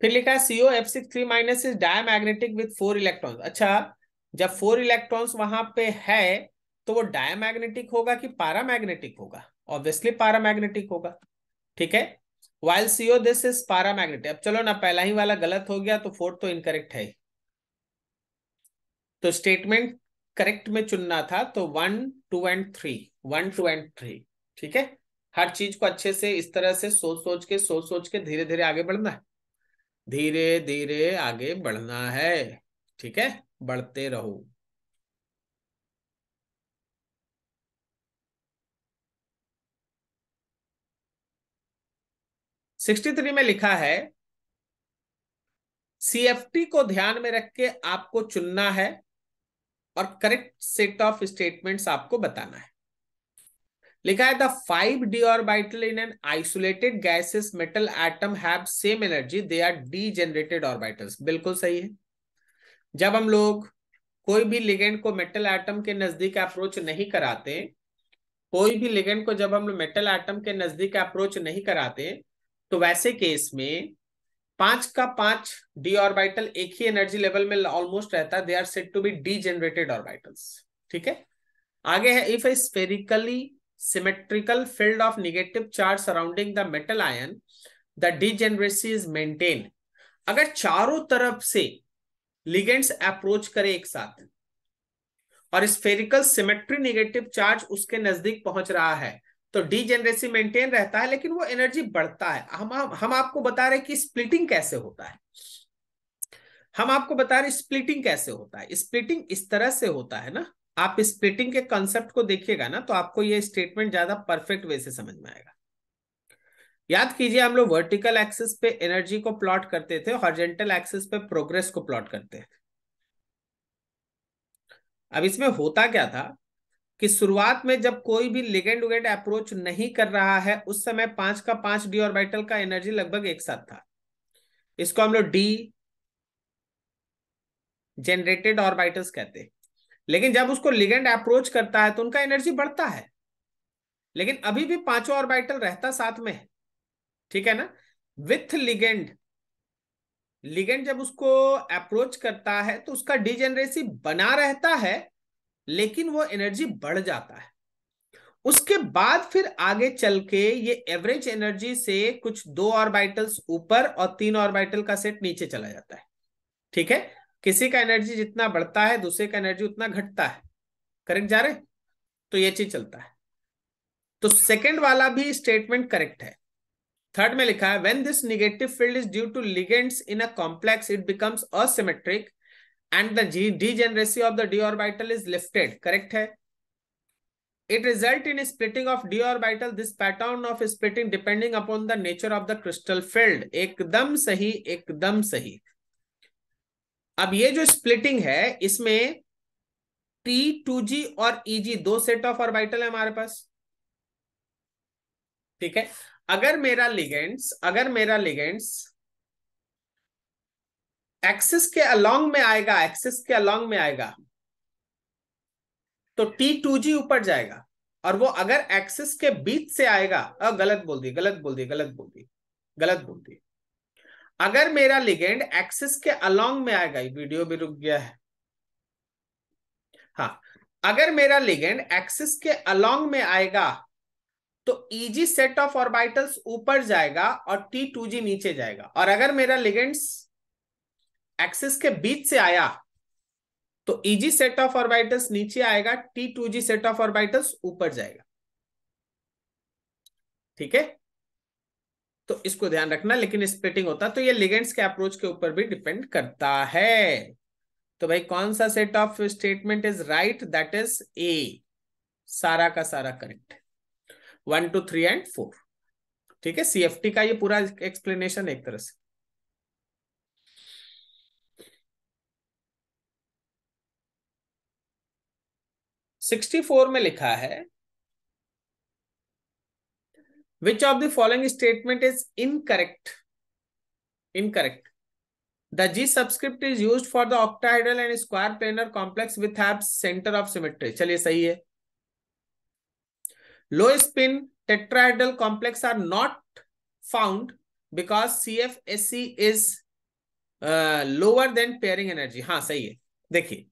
फिर लिखा है COF6 3- is diamagnetic with 4 electrons. अच्छा, जब 4 इलेक्ट्रॉन्स वहां पे है तो वो डायमैग्नेटिक होगा कि पैरामैग्नेटिक होगा? ऑब्वियसली पैरामैग्नेटिक होगा। ठीक है, while CO this is paramagnetic. अब चलो ना, पहला ही वाला गलत हो गया तो फोर्थ तो इनकरेक्ट है, तो स्टेटमेंट करेक्ट में चुनना था। तो 1 2 एंड 3, 1 2 एंड 3। ठीक है, हर चीज को अच्छे से इस तरह से सोच सोच के धीरे धीरे आगे बढ़ना है, धीरे धीरे आगे बढ़ना है। ठीक है, बढ़ते रहो। 63 में लिखा है CFT को ध्यान में रख के आपको चुनना है और करेक्ट सेट ऑफ स्टेटमेंट्स आपको बताना है। लिखा है the 5d orbital in an isolated gases metal atom have same energy, they are degenerated orbitals. बिल्कुल सही है। जब हम लोग कोई भी लिगेंड को मेटल एटम के नजदीक अप्रोच नहीं कराते, कोई भी लिगेंड को जब हम लोग मेटल एटम के नजदीक अप्रोच नहीं कराते, तो वैसे केस में 5 का 5 डी ऑर्बिटल एक ही एनर्जी लेवल में ऑलमोस्ट रहता है, they are said to be degenerated orbitals. ठीक है, आगे है if a spherically symmetrical field of negative charge surrounding the metal ion the degeneracy is maintain. अगर चारों तरफ से लिगेंड्स अप्रोच करे एक साथ और स्फेरिकल सिमेट्री नेगेटिव चार्ज उसके नजदीक पहुंच रहा है, तो डीजेनरेसी मेंटेन रहता है, लेकिन वो एनर्जी बढ़ता है। हम आपको बता रहे कि स्प्लिटिंग कैसे होता है, हम आपको बता रहे स्प्लिटिंग कैसे होता है। स्प्लिटिंग इस तरह से होता है ना, आप स्प्लिटिंग के कॉन्सेप्ट को देखिएगा ना तो आपको ये स्टेटमेंट ज्यादा परफेक्ट वे से समझ में आएगा। याद कीजिए, हम लोग वर्टिकल एक्सिस पे एनर्जी को प्लॉट करते थे, हॉरिजॉन्टल एक्सिस पे प्रोग्रेस को प्लॉट करते थे। अब इसमें होता क्या था कि शुरुआत में जब कोई भी लिगेंड उगेंड अप्रोच नहीं कर रहा है, उस समय 5 का 5 डी ऑर्बिटल का एनर्जी लगभग एक साथ था। इसको हम लोग डी जनरेटेड ऑर्बिटल्स कहते हैं। लेकिन जब उसको लिगेंड अप्रोच करता है तो उनका एनर्जी बढ़ता है, लेकिन अभी भी 5 ऑर्बिटल रहता साथ में है। ठीक है ना? विथ लिगेंड, लिगेंड जब उसको अप्रोच करता है तो उसका डिजेनरेसी बना रहता है, लेकिन वो एनर्जी बढ़ जाता है। उसके बाद फिर आगे चल के ये एवरेज एनर्जी से कुछ 2 ऑर्बिटल्स ऊपर और 3 ऑर्बिटल का सेट नीचे चला जाता है। ठीक है, किसी का एनर्जी जितना बढ़ता है दूसरे का एनर्जी उतना घटता है। करेक्ट जा रहे? तो ये चीज चलता है। तो सेकंड वाला भी स्टेटमेंट करेक्ट है। थर्ड में लिखा है when this negative field is due to ligands in a complex it becomes asymmetric and the degeneracy of the d orbital is lifted. Correct है। It result in splitting of d orbital. This pattern of splitting depending upon the nature of the crystal field. एकदम सही, एकदम सही। अब ये जो splitting है इसमें T2g और EG दो सेट ऑफ ऑर्बिटल है हमारे पास। ठीक है, अगर मेरा लिगेंड्स एक्सिस के अलोंग में आएगा, एक्सिस के अलोंग में आएगा, तो T2G ऊपर जाएगा, और वो अगर एक्सिस के बीच से आएगा, गलत बोल दी, गलत बोल दी, गलत बोल दी, गलत बोल दी। अगर मेरा लिगेंड एक्सिस के अलोंग में आएगा, वीडियो भी रुक गया है, हाँ, अगर मेरा लिगेंड एक्सिस के अलोंग में आएगा तो Eg सेट ऑफ ऑर्बिटल्स ऊपर जाएगा और T2G नीचे जाएगा, और अगर मेरा लिगेंड्स एक्सिस के बीच से आया तो Eg सेट ऑफ ऑर्बिटल्स नीचे आएगा, T2G सेट ऑफ ऑर्बिटल्स ऊपर जाएगा। ठीक है, तो इसको ध्यान रखना, लेकिन स्प्लिटिंग होता तो ये लिगेंड्स के अप्रोच के ऊपर भी डिपेंड करता है। तो भाई कौन सा set of statement is right? That is a, सारा का सारा करेक्ट, 1 2 3 एंड 4। ठीक है, CFT का ये पूरा एक्सप्लेनेशन एक तरह से। सिक्सटी 64 में लिखा है, which of the following statement is incorrect? Incorrect. The G subscript is used for the octahedral and square planar complex with have center of symmetry. चलिए सही है। Low spin tetrahedral complex are not found because CFSE is lower than pairing energy. हाँ सही है। देखिए,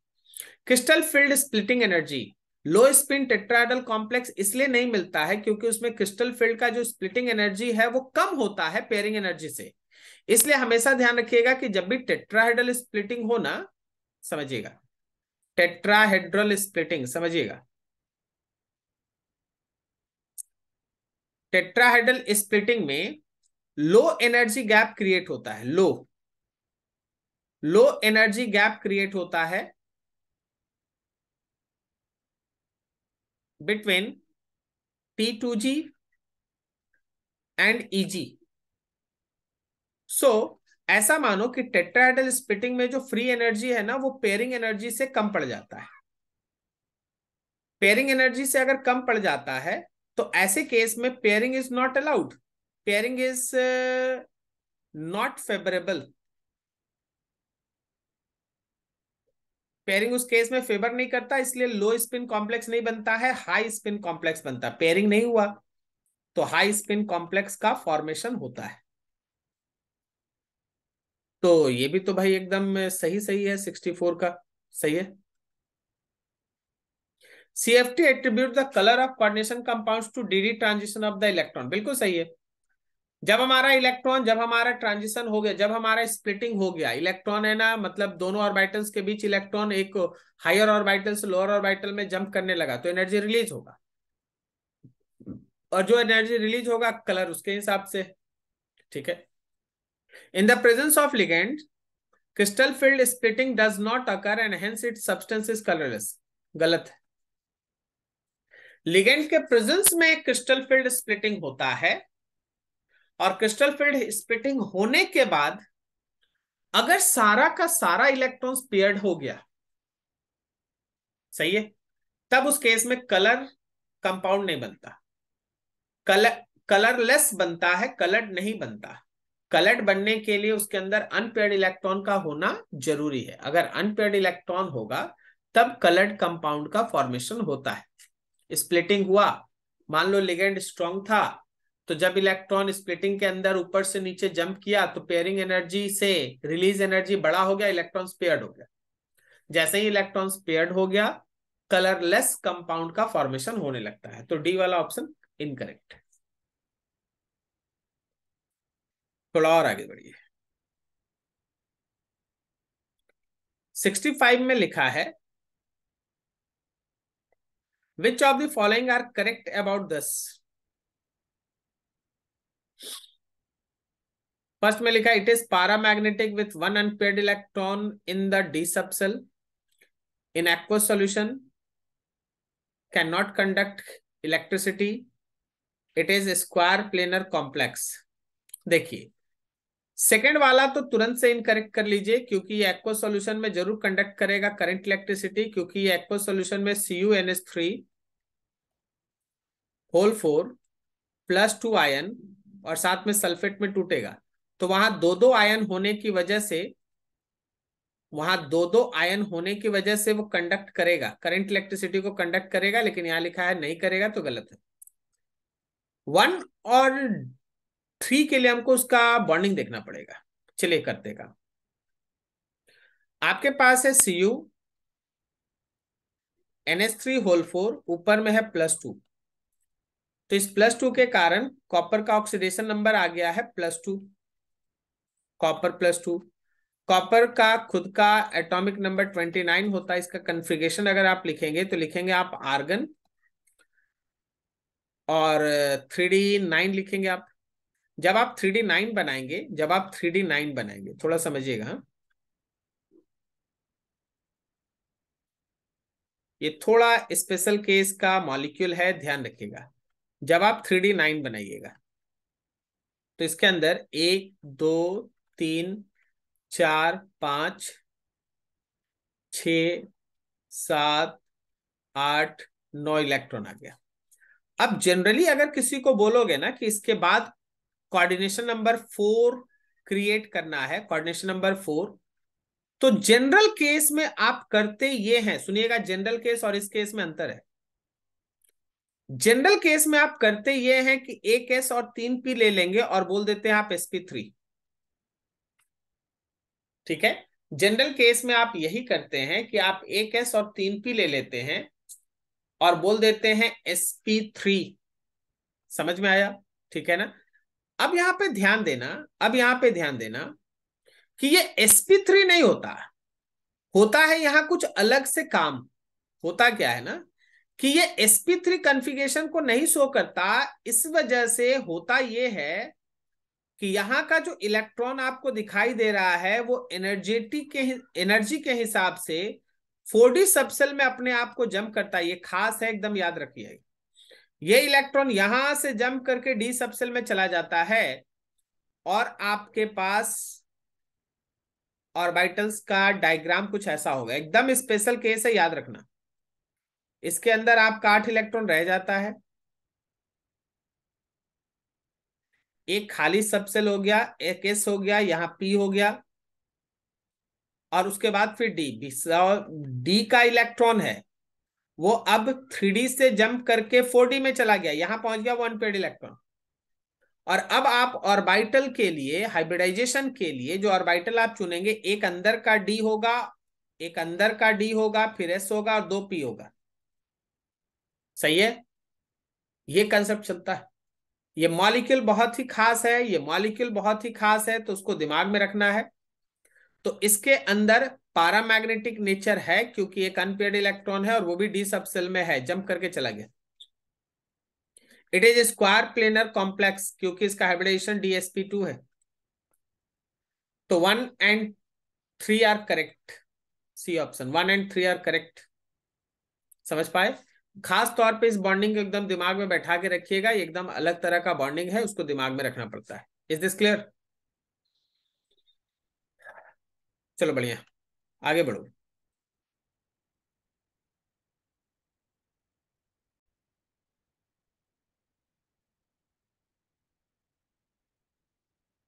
crystal field splitting energy low spin tetrahedral complex इसलिए नहीं मिलता है क्योंकि उसमें क्रिस्टल फील्ड का जो स्प्लिटिंग एनर्जी है वो कम होता है पेयरिंग एनर्जी से। इसलिए हमेशा ध्यान रखिएगा कि जब भी टेट्राहेड्रल स्प्लिटिंग हो ना, समझिएगा, टेट्राहेड्रल स्प्लिटिंग समझिएगा, टेट्राहेड्रल स्प्लिटिंग में लो एनर्जी गैप क्रिएट होता है, लो एनर्जी गैप क्रिएट होता है बिटवीन T2G एंड Eg। सो ऐसा मानो कि टेट्राहेड्रल स्प्लिटिंग में जो फ्री एनर्जी है ना, वो पेयरिंग एनर्जी से कम पड़ जाता है। पेयरिंग एनर्जी से अगर कम पड़ जाता है तो ऐसे केस में pairing is not allowed, pairing is not favourable. Pairing उस केस में फेवर नहीं करता, इसलिए लो स्पिन कॉम्प्लेक्स नहीं बनता है, हाई स्पिन कॉम्प्लेक्स बनता है। पेयरिंग नहीं हुआ तो हाई स्पिन कॉम्प्लेक्स का फॉर्मेशन होता है। तो ये भी तो भाई एकदम सही सही है, 64 का सही है। CFT attribute the color of coordination compounds to DD transition of the electron, बिल्कुल सही है। जब हमारा इलेक्ट्रॉन, जब हमारा ट्रांजिशन हो गया, जब हमारा स्प्लिटिंग हो गया, इलेक्ट्रॉन है ना, मतलब दोनों ऑर्बिटल्स के बीच इलेक्ट्रॉन एक हायर ऑर्बिटल से लोअर ऑर्बिटल में जंप करने लगा तो एनर्जी रिलीज होगा, और जो एनर्जी रिलीज होगा कलर उसके हिसाब से। ठीक है, in the presence of ligand crystal field splitting does not occur and hence it's substance is colourless. गलत है। लिगेंड के प्रेजेंस में क्रिस्टल फील्ड स्प्लिटिंग होता है, और क्रिस्टल फील्ड स्प्लिटिंग होने के बाद अगर सारा का सारा इलेक्ट्रॉन्स पेयर्ड हो गया, सही है, तब उस केस में कलर कंपाउंड नहीं बनता, कलरलेस बनता है, कलर्ड नहीं बनता। कलर्ड बनने के लिए उसके अंदर अनपेयर्ड इलेक्ट्रॉन का होना जरूरी है। अगर अनपेयर्ड इलेक्ट्रॉन होगा तब कलर्ड कंपाउंड का फॉर्मेशन होता है। स्प्लिटिंग हुआ, मान लो लिगेंड स्ट्रॉन्ग था, तो जब इलेक्ट्रॉन स्प्लिटिंग के अंदर ऊपर से नीचे जंप किया तो पेयरिंग एनर्जी से रिलीज एनर्जी बड़ा हो गया, इलेक्ट्रॉन्स पेयर्ड हो गया। जैसे ही इलेक्ट्रॉन्स पेयर्ड हो गया, कलरलेस कंपाउंड का फॉर्मेशन होने लगता है। तो डी वाला ऑप्शन इनकरेक्ट। थोड़ा और आगे बढ़िए। 65 में लिखा है, which of the following are correct about this? First में लिखा, it is paramagnetic with one unpaired electron in the d subshell in aqueous solution, cannot conduct electricity, it is a square planar complex। देखिए, second वाला तो तुरंत से incorrect कर लीजिए, क्योंकि ये एक्वस सॉल्यूशन में जरूर कंडक्ट करेगा करंट इलेक्ट्रिसिटी, क्योंकि ये एक्वस सॉल्यूशन में CuNH3 होल 4 +2 आयन और साथ में सल्फेट में टूटेगा, तो वहां दो दो आयन होने की वजह से वहां दो दो आयन होने की वजह से वो कंडक्ट करेगा, करंट इलेक्ट्रिसिटी को कंडक्ट करेगा, लेकिन यहां लिखा है नहीं करेगा, तो गलत है। 1 और 3 के लिए हमको उसका बॉन्डिंग देखना पड़ेगा। चलिए करते का। आपके पास है CuNH3 होल 4, ऊपर में है +2, तो इस +2 के कारण कॉपर का ऑक्सीडेशन नंबर आ गया है +2, कॉपर +2। कॉपर का खुद का एटॉमिक नंबर 29 होता है। इसका कन्फिगरेशन अगर आप लिखेंगे तो लिखेंगे आप आर्गन, और 3D9 लिखेंगे आप। जब आप 3D9 बनाएंगे, थोड़ा समझिएगा हाँ? ये थोड़ा स्पेशल केस का मॉलिक्यूल है, ध्यान रखिएगा। जब आप 3D9 बनाइएगा तो इसके अंदर 1 2 3 4 5 6 7 8 9 इलेक्ट्रॉन आ गया। अब जनरली अगर किसी को बोलोगे ना कि इसके बाद कोऑर्डिनेशन नंबर 4 क्रिएट करना है, कोऑर्डिनेशन नंबर 4, तो जनरल केस में आप करते ये हैं, सुनिएगा, जनरल केस और इस केस में अंतर है। जनरल केस में आप करते ये हैं कि एक एस और 3 पी ले लेंगे और बोल देते हैं आप sp3। ठीक है, जनरल केस में आप यही करते हैं कि आप एक एस और 3 पी ले लेते हैं और बोल देते हैं sp3। समझ में आया? ठीक है ना? अब यहां पे ध्यान देना, अब यहां पे ध्यान देना कि ये sp3 नहीं होता, होता है यहां कुछ अलग से काम। होता क्या है ना कि ये sp3 कॉन्फ़िगरेशन को नहीं शो करता। इस वजह से होता ये है कि यहाँ का जो इलेक्ट्रॉन आपको दिखाई दे रहा है वो एनर्जी के हिसाब से 4D सबसेल में अपने आप को जंप करता है। ये खास है, एकदम याद रखिए। ये इलेक्ट्रॉन यहां से जंप करके डी सबसेल में चला जाता है और आपके पास ऑर्बिटल्स का डायग्राम कुछ ऐसा होगा। एकदम स्पेशल केस है, याद रखना। इसके अंदर आपका 8 इलेक्ट्रॉन रह जाता है, एक खाली सबसेल हो गया, एक एस हो गया, यहाँ पी हो गया, और उसके बाद फिर डी। डी का इलेक्ट्रॉन है वो अब 3D से जंप करके 4D में चला गया, यहां पहुंच गया 1 पेड इलेक्ट्रॉन। और अब आप ऑर्बिटल के लिए, हाइब्रिडाइजेशन के लिए जो ऑर्बिटल आप चुनेंगे, एक अंदर का डी होगा, एक अंदर का डी होगा, फिर एस होगा और 2 पी होगा। सही है? ये कंसेप्ट चलता है। ये मॉलिक्यूल बहुत ही खास है, ये मॉलिक्यूल बहुत ही खास है, तो उसको दिमाग में रखना है। तो इसके अंदर पैरामैग्नेटिक नेचर है क्योंकि एक अनपेयर्ड इलेक्ट्रॉन है और वो भी डी सबसेल में है, जंप करके चला गया। It is square planar complex क्योंकि इसका हाइब्रिडाइजेशन DsP2 है। तो 1 और 3 आर करेक्ट। सी ऑप्शन, 1 और 3 आर करेक्ट। समझ पाए? खास तौर पे इस बॉन्डिंग को एकदम दिमाग में बैठा के रखिएगा, एकदम अलग तरह का बॉन्डिंग है, उसको दिमाग में रखना पड़ता है। Is this clear? चलो बढ़िया, आगे बढ़ो।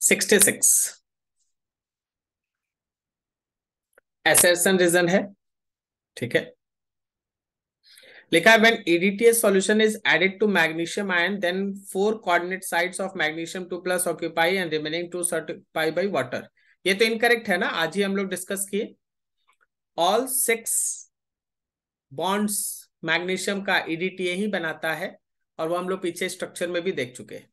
66 एसर्शन रीजन है। ठीक है, लिखा है when EDTA solution is added to magnesium ion then 4 coordinate sites of magnesium 2+ occupy and remaining 2 occupy by water। ये तो इनकरेक्ट है ना, आज ही हम लोग डिस्कस किए। ऑल 6 बॉन्ड्स मैग्नीशियम का EDTA ही बनाता है, और वो हम लोग पीछे स्ट्रक्चर में भी देख चुके हैं।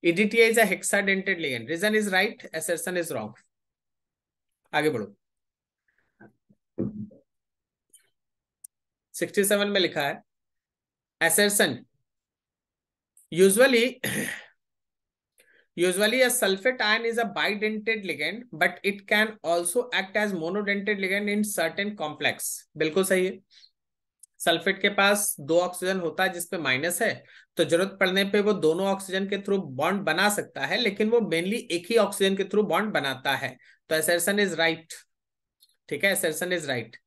EDTA is a hexadentate ligand. Reason is right, assertion is wrong. आगे बढ़ो। 67 में लिखा है assertion usually a sulfate ion is a bidentate ligand but it can also act as monodentate ligand in certain complex। बिल्कुल सही है। Sulphate के पास 2 oxygen होता है जिसपे माइनस है, तो जरूरत पड़ने पे वो दोनों ऑक्सीजन के थ्रू बॉन्ड बना सकता है, लेकिन वो मेनली एक ही ऑक्सीजन के थ्रू बॉन्ड बनाता है। तो assertion इज राइट। ठीक है, assertion is right.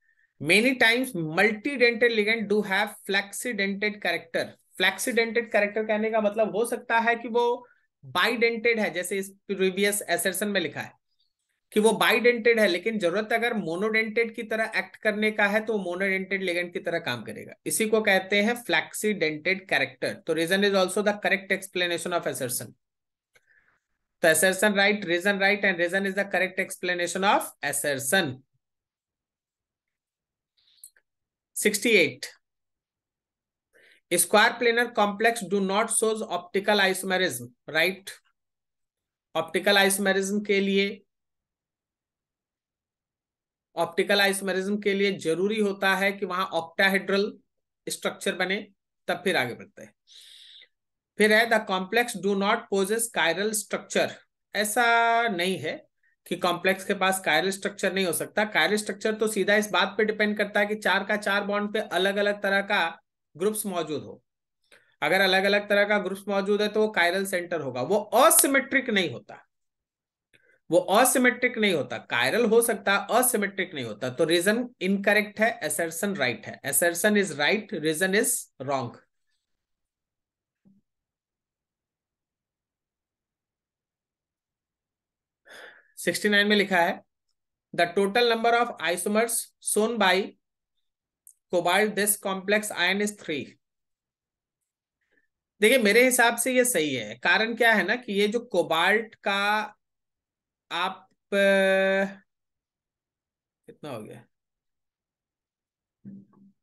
Many times multidentate ligand do have flexidentate character। Flexidentate character कहने का मतलब हो सकता है कि वो बाइडेंटेड है, जैसे इस प्रीवियस assertion में लिखा है कि वो बाइडेंटेड है, लेकिन जरूरत अगर मोनोडेंटेड की तरह एक्ट करने का है तो मोनोडेंटेड लिगेंड की तरह काम करेगा। इसी को कहते हैं फ्लैक्सीडेंटेड कैरेक्टर। तो reason is also the correct explanation of assertion. तो assertion right, reason right, and reason is the correct explanation of assertion. 68. Square planar complex do not shows optical isomerism, right? Optical isomerism के लिए, optical isomerism के लिए जरूरी होता है कि वहां ऑक्टाहेड्रल स्ट्रक्चर बने, तब फिर आगे बढ़ते हैं। फिर है the complex do not possess chiral structure. ऐसा नहीं है कि कॉम्प्लेक्स के पास कायरल स्ट्रक्चर नहीं हो सकता। कायरल स्ट्रक्चर तो सीधा इस बात पे डिपेंड करता है कि चार का चार बॉन्ड पे अलग अलग तरह का ग्रुप्स मौजूद हो। अगर अलग अलग तरह का ग्रुप्स मौजूद है तो वो कायरल सेंटर होगा। वो असिमेट्रिक नहीं होता, वो असिमेट्रिक नहीं होता। कायरल हो सकता, असिमेट्रिक नहीं होता। तो रीजन इनकरेक्ट है, असर्शन राइट है। Assertion is right, reason is wrong. 69 में लिखा है the total number of isomers shown by cobalt this complex ion is 3। देखिए मेरे हिसाब से ये सही है। कारण क्या है ना कि ये जो कोबाल्ट का आप कितना हो गया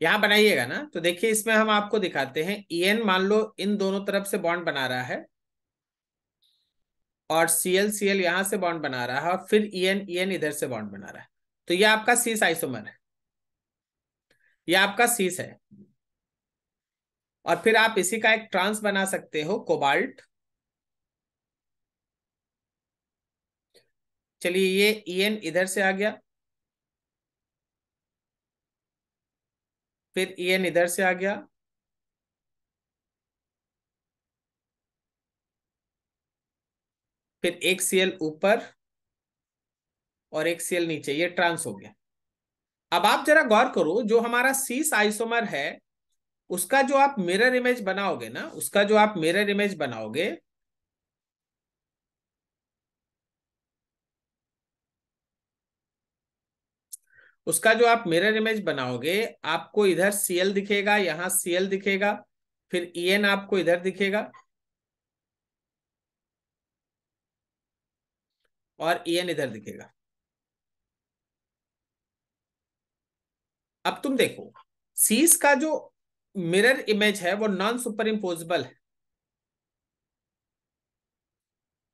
यहां बनाइएगा ना, तो देखिए इसमें हम आपको दिखाते हैं ईएन मान लो इन दोनों तरफ से बॉन्ड बना रहा है और सीएल सीएल यहां से बॉन्ड बना रहा है और फिर ईएन ईएन इधर से बॉन्ड बना रहा है। तो ये आपका सीस आइसोमर है, ये आपका सीस है। और फिर आप इसी का एक ट्रांस बना सकते हो कोबाल्ट। चलिए ये ईएन इधर से आ गया, फिर ईएन इधर से आ गया, फिर एक सीएल ऊपर और एक सीएल नीचे, ये ट्रांस हो गया। अब आप जरा गौर करो, जो हमारा सीस आइसोमर है उसका जो आप मिरर इमेज बनाओगे ना, उसका जो आप मिरर इमेज बनाओगे, उसका जो आप मिरर इमेज बनाओगे, आपको इधर सीएल दिखेगा, यहां सीएल दिखेगा, फिर ईएन आपको इधर दिखेगा और ईएन इधर दिखेगा। अब तुम देखो सीस का जो मिरर इमेज है वो नॉन सुपर इम्पोजिबल है,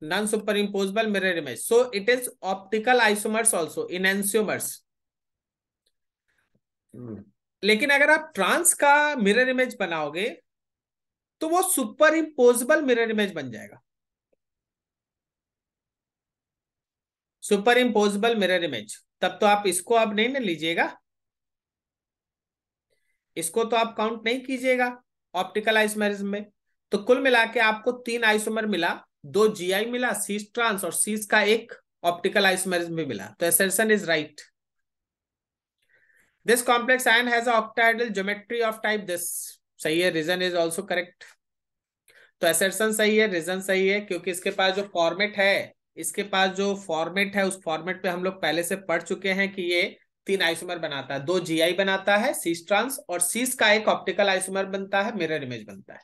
non superimposable mirror image, so it is optical isomers also enantiomers. लेकिन अगर आप ट्रांस का मिरर इमेज बनाओगे तो वो सुपर इम्पोजिबल मिरर इमेज बन जाएगा। सुपर इम्पोजिबल मिरर इमेज, तब तो आप इसको अब नहीं ना लीजिएगा, इसको तो आप काउंट नहीं कीजिएगा ऑप्टिकल आइसोमेरिज्म में। तो कुल मिला के आपको 3 आइसोमर मिला, 2 जीआई मिला, सीस ट्रांस और सीस का एक ऑप्टिकल आइसोमेरिज्म भी मिला। तो assertion is right. This complex ion has a octahedral geometry of type this. सही है, रीजन इज ऑल्सो करेक्ट। तो असर्शन सही है, रीजन सही है, क्योंकि इसके पास जो फॉर्मेट है, इसके पास जो फॉर्मेट है उस फॉर्मेट पे हम लोग पहले से पढ़ चुके हैं कि ये 3 आइसोमर बनाता है, 2 जीआई बनाता है सीस ट्रांस और सीस का एक ऑप्टिकल आइसोमर बनता है, मिरर इमेज बनता है।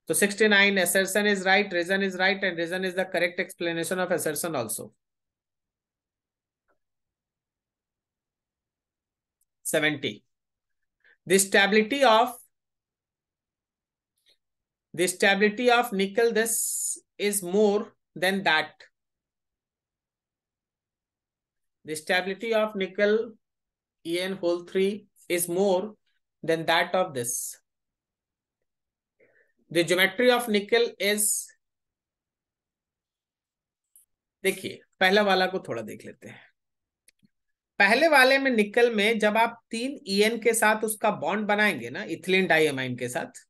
तो 69 assertion is right, reason is right, and reason is the correct explanation of assertion also. 70. The stability of nickel this is more than that. The stability of nickel En whole 3 is more than that of this. The geometry of nickel is, देखिए पहला वाला को थोड़ा देख लेते हैं। पहले वाले में निकल में जब आप 3 ईएन के साथ उसका बॉन्ड बनाएंगे ना इथिलीन डाइअमाइन के साथ,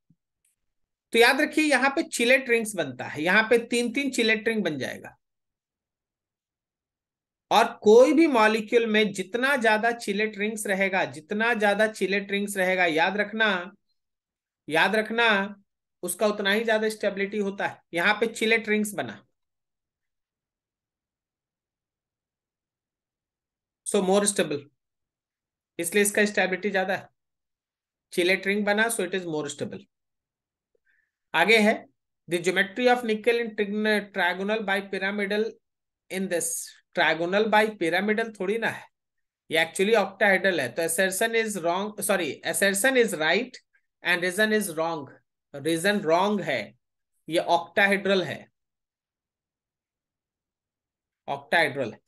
तो याद रखिए यहां पे चिलेट रिंग्स बनता है, यहां पे 3 चिलेट रिंग बन जाएगा। और कोई भी मॉलिक्यूल में जितना ज्यादा चिलेट रिंग्स रहेगा, जितना ज्यादा चिलेट रिंग्स रहेगा, याद रखना, याद रखना, उसका उतना ही ज्यादा स्टेबिलिटी होता है। यहां पे चिलेट रिंग्स बना, सो मोर स्टेबल, इसलिए इसका स्टेबिलिटी ज्यादा है। चिलेट रिंग बना, so it is more stable. आगे है the geometry of nickel in trigonal bipyramidal in this. Trigonal bipyramidal थोड़ी ना है, ये एक्चुअली ऑक्टाहेड्रल है। तो assertion is wrong, sorry assertion is right and reason is wrong. Reason wrong है, ये ऑक्टाहेड्रल है, ऑक्टाहेड्रल है,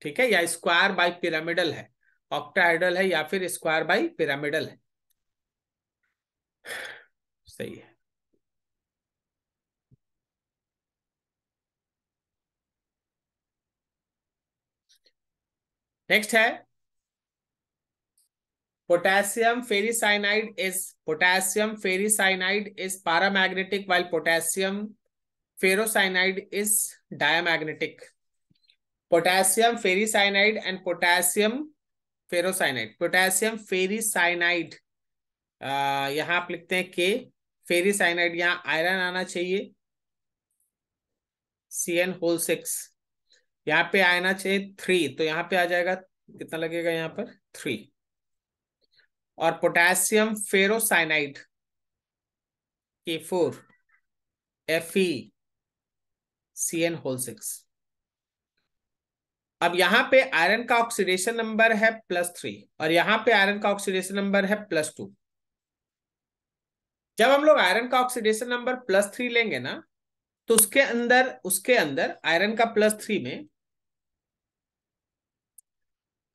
ठीक है, या स्क्वायर बाय पिरामिडल है। ऑक्टाहेड्रल है या फिर स्क्वायर बाय पिरामिडल है, सही है। नेक्स्ट है potassium ferricyanide is paramagnetic while potassium ferrocyanide is diamagnetic. Potassium ferricyanide and potassium ferrocyanide. Potassium ferricyanide, यहां आप लिखते हैं के, फेरिसाइनाइड यहाँ आयरन आना चाहिए CN6, यहाँ पे आना चाहिए 3, तो यहाँ पे आ जाएगा, कितना लगेगा यहाँ पर 3। और पोटेशियम फेरोसाइनाइड K4 FeCN6। अब यहाँ पे आयरन का ऑक्सीडेशन नंबर है +3 और यहाँ पे आयरन का ऑक्सीडेशन नंबर है +2। जब हम लोग आयरन का ऑक्सीडेशन नंबर +3 लेंगे ना, तो उसके अंदर आयरन का +3 में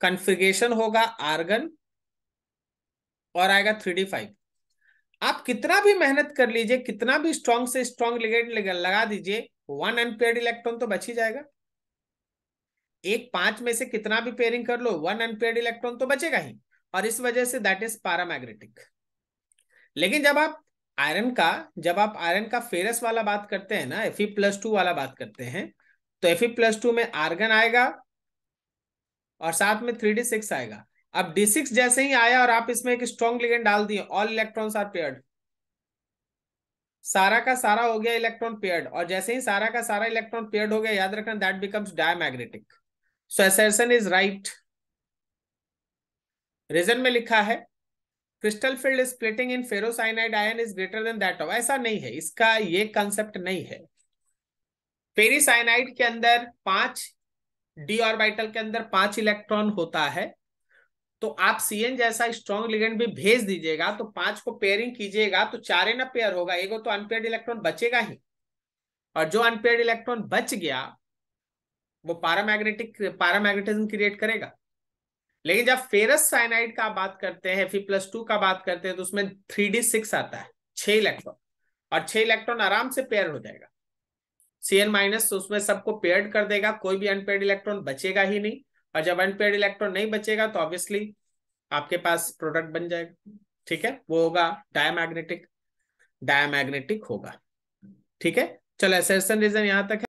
कन्फिगरेशन होगा आर्गन और आएगा 3d5। आप कितना भी मेहनत कर लीजिए, कितना भी स्ट्रॉन्ग से स्ट्रॉन्ग लिगेंड लगा दीजिए, 1 अनपेयर्ड इलेक्ट्रॉन तो बच ही जाएगा। एक 5 में से कितना भी पेयरिंग कर लो, 1 अनपेयर्ड इलेक्ट्रॉन तो बचेगा ही, और इस वजह से दैट इज पैरामैग्नेटिक। लेकिन जब आप आयरन का फेरस वाला बात करते हैं ना, Fe+2 वाला बात करते हैं, तो Fe+2 में आर्गन आएगा और साथ में 3d6 आएगा। अब d6 जैसे ही आया और आप इसमें एक स्ट्रॉन्ग लिगेंड डाल दिए, ऑल इलेक्ट्रॉन्स आर पेयर्ड, सारा का सारा हो गया इलेक्ट्रॉन पेयर्ड, और जैसे ही सारा का सारा इलेक्ट्रॉन पेयर्ड हो गया, याद रखना that becomes diamagnetic. So assertion is right. Reason में लिखा है crystal field splitting in ferrocyanide ion is greater than that of, ऐसा नहीं है, इसका ये कंसेप्ट नहीं है। फेरिसाइनाइड के अंदर 5 d ऑर्बिटल के अंदर 5 इलेक्ट्रॉन होता है, तो आप CN जैसा स्ट्रॉन्ग लिगेंड भी भेज दीजिएगा, तो 5 को पेयरिंग कीजिएगा तो 4 ना पेयर होगा, एगो तो अनपेयर्ड इलेक्ट्रॉन बचेगा ही, और जो अनपेयर्ड इलेक्ट्रॉन बच गया वो पैरामैग्नेटिज्म क्रिएट करेगा। लेकिन जब फेरस साइनाइड का बात करते हैं, Fe+2 का बात करते हैं, तो उसमें 3d6 आता है, 6 इलेक्ट्रॉन, और 6 इलेक्ट्रॉन आराम से पेयर हो जाएगा। CN- तो उसमें सबको पेयर्ड कर देगा, कोई भी अनपेयर्ड इलेक्ट्रॉन बचेगा ही नहीं, और जब अनपेयर्ड इलेक्ट्रॉन नहीं बचेगा तो ऑब्वियसली आपके पास प्रोडक्ट बन जाएगा, ठीक है, वो होगा डायमैग्नेटिक होगा, ठीक है। चलो assertion रीजन यहां तक है।